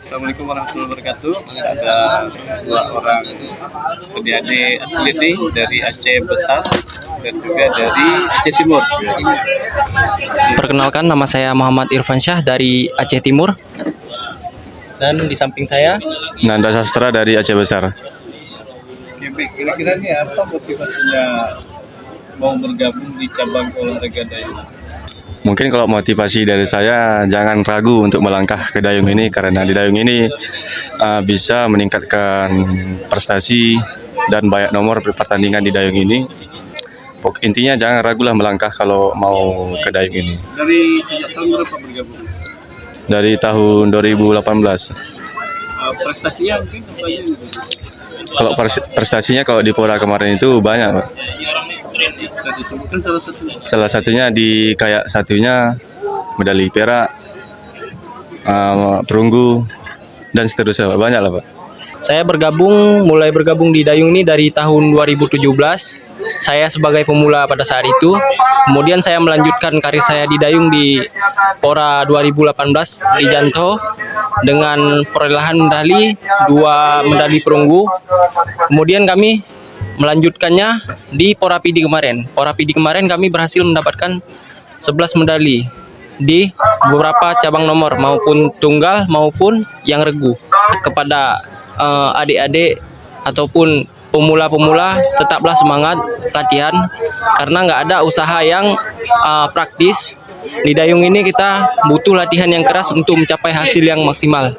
Assalamualaikum warahmatullahi wabarakatuh. Ada dua orang adik-adik atlet nih dari Aceh Besar dan juga dari Aceh Timur. Perkenalkan, nama saya Muhammad Irfan Syah dari Aceh Timur. Dan di samping saya Nanda Sastra dari Aceh Besar. Oke, baik. Kira-kira nih apa motivasinya mau bergabung di cabang olahraga dayung? Mungkin kalau motivasi dari saya, jangan ragu untuk melangkah ke dayung ini, karena di dayung ini bisa meningkatkan prestasi dan banyak nomor pertandingan di dayung ini. Intinya jangan ragulah melangkah kalau mau ke dayung ini. Dari sejak tahun berapa bergabung? Dari tahun 2018. Prestasinya mungkin apa aja gitu? Kalau prestasinya kalau di Pora kemarin itu banyak, Pak. Bisa disebutkan salah satu? Salah satunya di kayak satunya medali perak, perunggu, dan seterusnya, Pak. Banyak lah, Pak. saya mulai bergabung di dayung ini dari tahun 2017. Saya sebagai pemula pada saat itu. Kemudian saya melanjutkan karir saya di dayung di Pora 2018 di Janto dengan perolehan medali 2 medali perunggu. Kemudian kami melanjutkannya di Pora PD kemarin. Pora PD kemarin kami berhasil mendapatkan 11 medali di beberapa cabang nomor, maupun tunggal maupun yang regu. Kepada adik-adik ataupun pemula-pemula, tetaplah semangat latihan, karena nggak ada usaha yang praktis. Di dayung ini kita butuh latihan yang keras untuk mencapai hasil yang maksimal.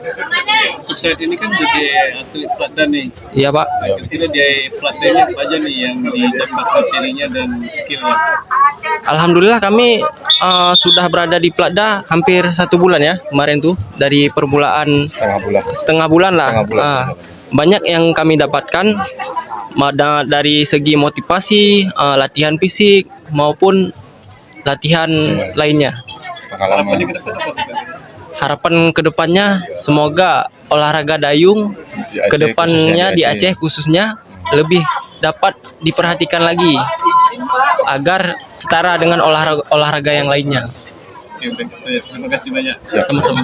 Untuk saat ini kan jadi atlet platdan nih. Iya, Pak. Kira-kira di platdannya apa aja nih yang didapat materinya dan skillnya? Alhamdulillah kami sudah berada di Platda hampir 1 bulan ya kemarin tuh, dari permulaan setengah bulan lah. Banyak yang kami dapatkan dari segi motivasi, latihan fisik maupun latihan lainnya. Harapannya ke depan apa? Harapan kedepannya semoga olahraga dayung kedepannya di Aceh khususnya lebih dapat diperhatikan lagi agar setara dengan olahraga yang lainnya. Oke, baik. Terima kasih banyak. Sama-sama.